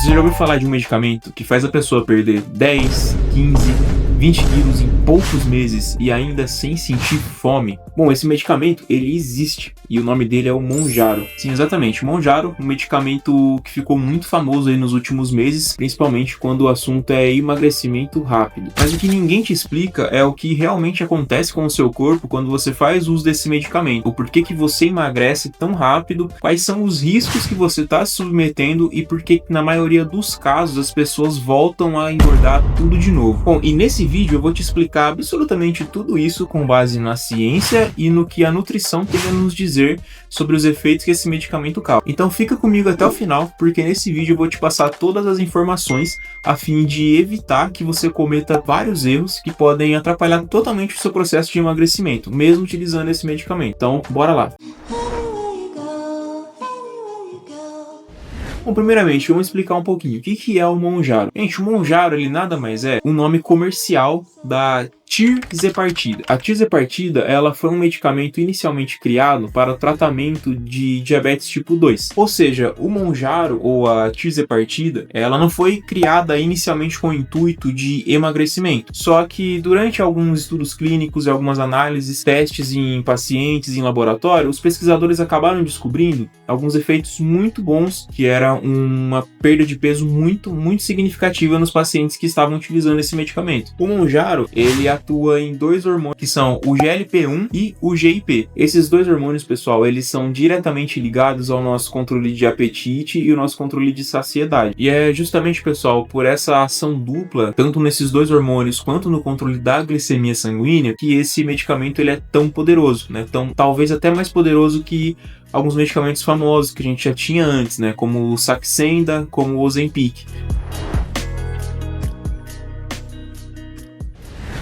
Você já ouviu falar de um medicamento que faz a pessoa perder 10, 15, 20 quilos em poucos meses e ainda sem sentir fome? Bom, esse medicamento, ele existe e o nome dele é o Mounjaro. Sim, exatamente, o Mounjaro, um medicamento que ficou muito famoso aí nos últimos meses, principalmente quando o assunto é emagrecimento rápido. Mas o que ninguém te explica é o que realmente acontece com o seu corpo quando você faz uso desse medicamento. O porquê que você emagrece tão rápido, quais são os riscos que você está se submetendo e por que na maioria dos casos as pessoas voltam a engordar tudo de novo. Bom, e nesse vídeo eu vou te explicar absolutamente tudo isso com base na ciência e no que a nutrição tem a nos dizer sobre os efeitos que esse medicamento causa. Então fica comigo até o final, porque nesse vídeo eu vou te passar todas as informações a fim de evitar que você cometa vários erros que podem atrapalhar totalmente o seu processo de emagrecimento, mesmo utilizando esse medicamento. Então, bora lá! Bom, primeiramente, vamos explicar um pouquinho o que é o Mounjaro. Gente, o Mounjaro, ele nada mais é um nome comercial da tirzepatida. A tirzepatida, ela foi um medicamento inicialmente criado para o tratamento de diabetes tipo 2. Ou seja, o Mounjaro ou a tirzepatida, ela não foi criada inicialmente com o intuito de emagrecimento. Só que durante alguns estudos clínicos e algumas análises, testes em pacientes em laboratório, os pesquisadores acabaram descobrindo alguns efeitos muito bons, que era uma perda de peso muito significativa nos pacientes que estavam utilizando esse medicamento. O Mounjaro, ele atua em dois hormônios que são o GLP-1 e o GIP. Esses dois hormônios, pessoal, eles são diretamente ligados ao nosso controle de apetite e o nosso controle de saciedade. E é justamente, pessoal, por essa ação dupla, tanto nesses dois hormônios quanto no controle da glicemia sanguínea, que esse medicamento ele é tão poderoso, né? Então, talvez até mais poderoso que alguns medicamentos famosos que a gente já tinha antes, né? Como o Saxenda, como o Ozempic.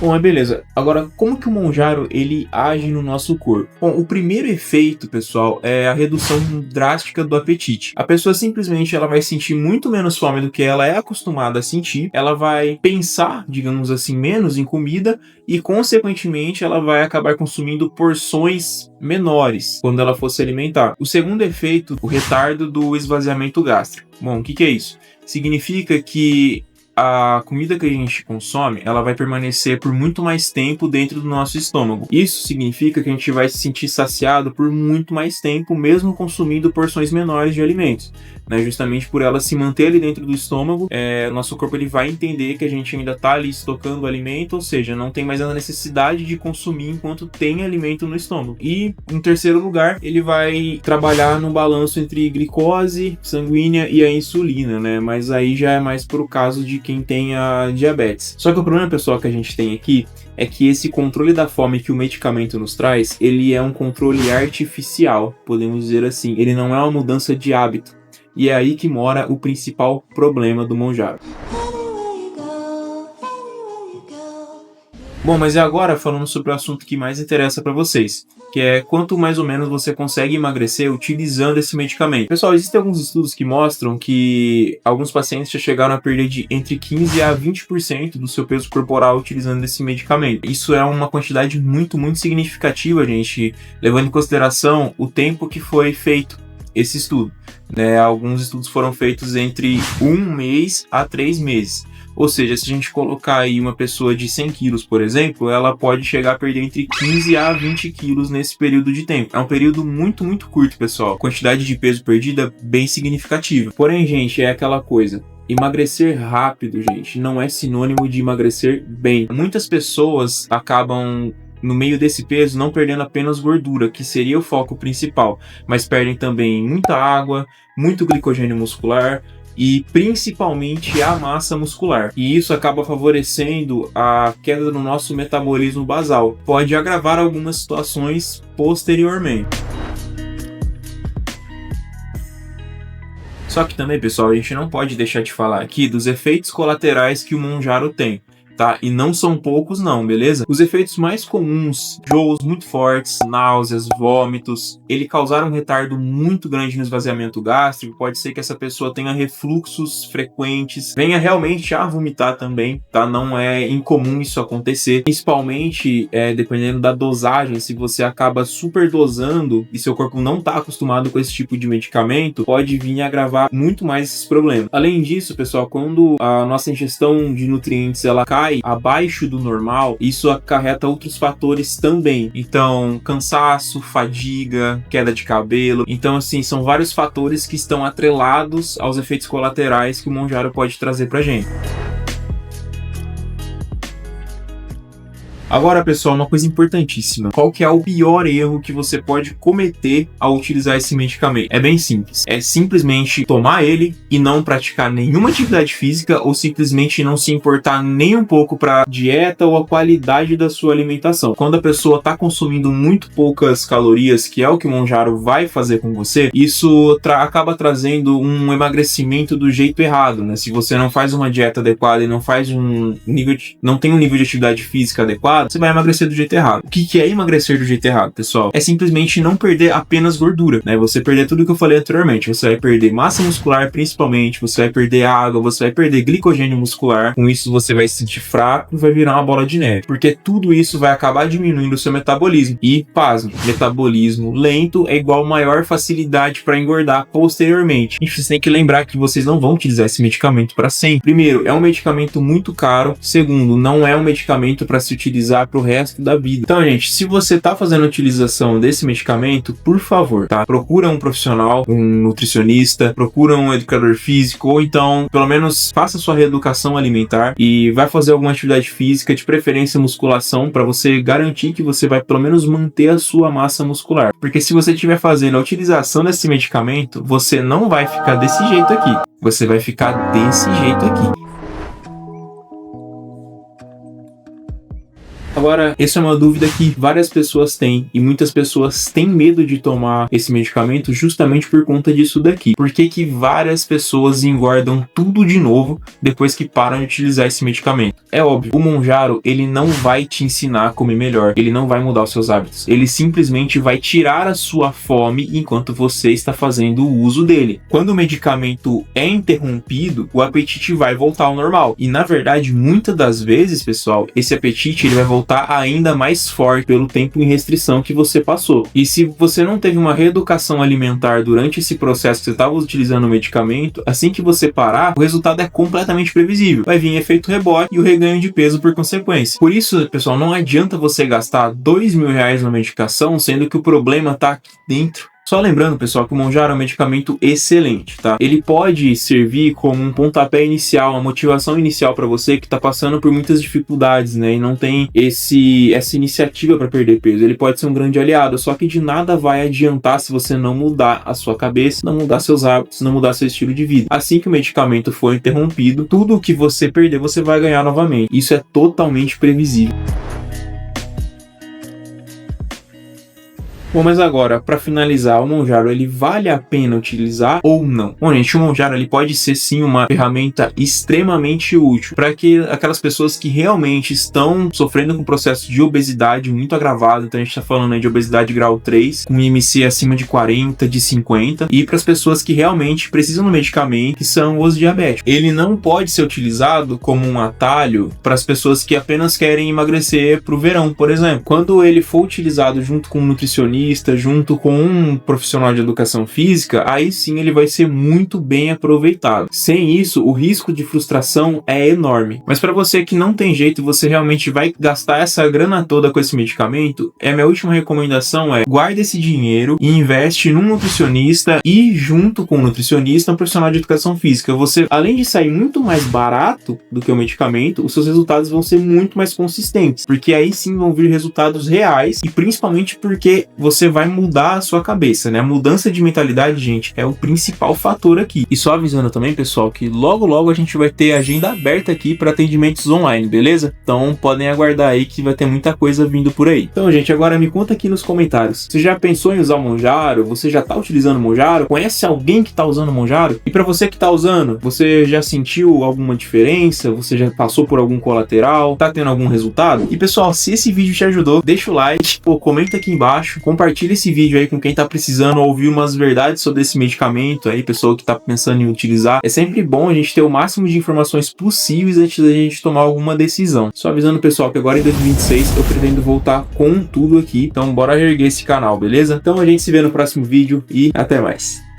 Bom, mas beleza. Agora, como que o Mounjaro ele age no nosso corpo? Bom, o primeiro efeito, pessoal, é a redução drástica do apetite. A pessoa simplesmente ela vai sentir muito menos fome do que ela é acostumada a sentir. Ela vai pensar, digamos assim, menos em comida e, consequentemente, ela vai acabar consumindo porções menores quando ela for se alimentar. O segundo efeito, o retardo do esvaziamento gástrico. Bom, o que é isso? Significa que a comida que a gente consome, ela vai permanecer por muito mais tempo dentro do nosso estômago. Isso significa que a gente vai se sentir saciado por muito mais tempo, mesmo consumindo porções menores de alimentos, né? Justamente por ela se manter ali dentro do estômago, nosso corpo ele vai entender que a gente ainda está ali estocando o alimento, ou seja, não tem mais a necessidade de consumir enquanto tem alimento no estômago. E, em terceiro lugar, ele vai trabalhar no balanço entre glicose sanguínea e a insulina, né? Mas aí já é mais por o caso de quem tem a diabetes. Só que o problema, pessoal, que a gente tem aqui é que esse controle da fome que o medicamento nos traz, ele é um controle artificial, podemos dizer assim. Ele não é uma mudança de hábito. E é aí que mora o principal problema do Mounjaro. Bom, mas e agora falando sobre o assunto que mais interessa para vocês, que é quanto mais ou menos você consegue emagrecer utilizando esse medicamento. Pessoal, existem alguns estudos que mostram que alguns pacientes já chegaram a perder de entre 15 a 20% do seu peso corporal utilizando esse medicamento. Isso é uma quantidade muito significativa, gente, levando em consideração o tempo que foi feito esse estudo, né? Alguns estudos foram feitos entre 1 mês a 3 meses. Ou seja, se a gente colocar aí uma pessoa de 100 quilos, por exemplo, ela pode chegar a perder entre 15 a 20 quilos nesse período de tempo. É um período muito curto, pessoal. Quantidade de peso perdida bem significativa. Porém, gente, é aquela coisa. Emagrecer rápido, gente, não é sinônimo de emagrecer bem. Muitas pessoas acabam no meio desse peso não perdendo apenas gordura, que seria o foco principal, mas perdem também muita água, muito glicogênio muscular e principalmente a massa muscular. E isso acaba favorecendo a queda no nosso metabolismo basal. Pode agravar algumas situações posteriormente. Só que também, pessoal, a gente não pode deixar de falar aqui dos efeitos colaterais que o Mounjaro tem. tá? E não são poucos não, beleza? Os efeitos mais comuns, enjoos muito fortes, náuseas, vômitos, ele causar um retardo muito grande no esvaziamento gástrico, pode ser que essa pessoa tenha refluxos frequentes, venha realmente a vomitar também, tá? Não é incomum isso acontecer, principalmente dependendo da dosagem. Se você acaba superdosando e seu corpo não tá acostumado com esse tipo de medicamento, pode vir a agravar muito mais esses problemas. Além disso, pessoal, quando a nossa ingestão de nutrientes ela cai abaixo do normal, isso acarreta outros fatores também. Então, cansaço, fadiga, queda de cabelo. Então, assim, são vários fatores que estão atrelados aos efeitos colaterais que o Mounjaro pode trazer pra gente. Agora, pessoal, uma coisa importantíssima. Qual que é o pior erro que você pode cometer ao utilizar esse medicamento? É bem simples. É simplesmente tomar ele e não praticar nenhuma atividade física ou simplesmente não se importar nem um pouco para a dieta ou a qualidade da sua alimentação. Quando a pessoa está consumindo muito poucas calorias, que é o que o Mounjaro vai fazer com você, isso acaba trazendo um emagrecimento do jeito errado, né? Se você não faz uma dieta adequada e não faz não tem um nível de atividade física adequado, você vai emagrecer do jeito errado. O que é emagrecer do jeito errado, pessoal? É simplesmente não perder apenas gordura, né? Você perder tudo que eu falei anteriormente. Você vai perder massa muscular, principalmente. Você vai perder água, você vai perder glicogênio muscular. Com isso, você vai se sentir fraco e vai virar uma bola de neve. Porque tudo isso vai acabar diminuindo o seu metabolismo. E, pasme, metabolismo lento é igual maior facilidade para engordar posteriormente. E vocês têm que lembrar que vocês não vão utilizar esse medicamento para sempre. Primeiro, é um medicamento muito caro. Segundo, não é um medicamento para se utilizar para o resto da vida. Então, gente, se você tá fazendo a utilização desse medicamento, por favor, tá? Procura um profissional, um nutricionista, procura um educador físico, ou então, pelo menos, faça sua reeducação alimentar e vai fazer alguma atividade física, de preferência musculação, para você garantir que você vai, pelo menos, manter a sua massa muscular. Porque se você estiver fazendo a utilização desse medicamento, você não vai ficar desse jeito aqui. Você vai ficar desse jeito aqui. Agora, essa é uma dúvida que várias pessoas têm e muitas pessoas têm medo de tomar esse medicamento justamente por conta disso daqui. Por que que várias pessoas engordam tudo de novo depois que param de utilizar esse medicamento? É óbvio, o Mounjaro, ele não vai te ensinar a comer melhor, ele não vai mudar os seus hábitos, ele simplesmente vai tirar a sua fome enquanto você está fazendo o uso dele. Quando o medicamento é interrompido, o apetite vai voltar ao normal. E na verdade, muitas das vezes, pessoal, esse apetite ele vai voltar ainda mais forte pelo tempo em restrição que você passou. E se você não teve uma reeducação alimentar durante esse processo que você estava utilizando o medicamento, assim que você parar, o resultado é completamente previsível. Vai vir efeito rebote e o reganho de peso por consequência. Por isso, pessoal, não adianta você gastar R$2.000 na medicação, sendo que o problema está aqui dentro. Só lembrando, pessoal, que o Mounjaro é um medicamento excelente, tá? Ele pode servir como um pontapé inicial, uma motivação inicial para você que tá passando por muitas dificuldades, né? E não tem essa iniciativa para perder peso. Ele pode ser um grande aliado, só que de nada vai adiantar se você não mudar a sua cabeça, não mudar seus hábitos, não mudar seu estilo de vida. Assim que o medicamento for interrompido, tudo o que você perder, você vai ganhar novamente. Isso é totalmente previsível. Bom, mas agora, para finalizar, o Mounjaro, ele vale a pena utilizar ou não? Bom, gente, o Mounjaro, ele pode ser sim uma ferramenta extremamente útil para aquelas pessoas que realmente estão sofrendo com um processo de obesidade muito agravado. Então a gente está falando aí de obesidade grau 3, com IMC acima de 40, de 50, e para as pessoas que realmente precisam do medicamento, que são os diabéticos. Ele não pode ser utilizado como um atalho para as pessoas que apenas querem emagrecer para o verão, por exemplo. Quando ele for utilizado junto com um nutricionista, junto com um profissional de educação física, aí sim ele vai ser muito bem aproveitado. Sem isso, o risco de frustração é enorme. Mas para você que não tem jeito, você realmente vai gastar essa grana toda com esse medicamento, a minha última recomendação é: guarde esse dinheiro e investe num nutricionista e junto com o nutricionista, um profissional de educação física. Você, além de sair muito mais barato do que o medicamento, os seus resultados vão ser muito mais consistentes, porque aí sim vão vir resultados reais e principalmente porque você você vai mudar a sua cabeça, né? A mudança de mentalidade, gente, é o principal fator aqui. E só avisando também, pessoal, que logo a gente vai ter agenda aberta aqui para atendimentos online, beleza? Então podem aguardar aí que vai ter muita coisa vindo por aí. Então, gente, agora me conta aqui nos comentários. Você já pensou em usar o Monjaro? Você já tá utilizando o Monjaro? Conhece alguém que tá usando o Monjaro? E para você que tá usando, você já sentiu alguma diferença? Você já passou por algum colateral? Tá tendo algum resultado? E pessoal, se esse vídeo te ajudou, deixa o like, pô, comenta aqui embaixo, compartilha esse vídeo aí com quem tá precisando ouvir umas verdades sobre esse medicamento aí, pessoa que tá pensando em utilizar. É sempre bom a gente ter o máximo de informações possíveis antes da gente tomar alguma decisão. Só avisando, pessoal, que agora em 2026 eu pretendo voltar com tudo aqui, então bora erguer esse canal, beleza? Então a gente se vê no próximo vídeo e até mais.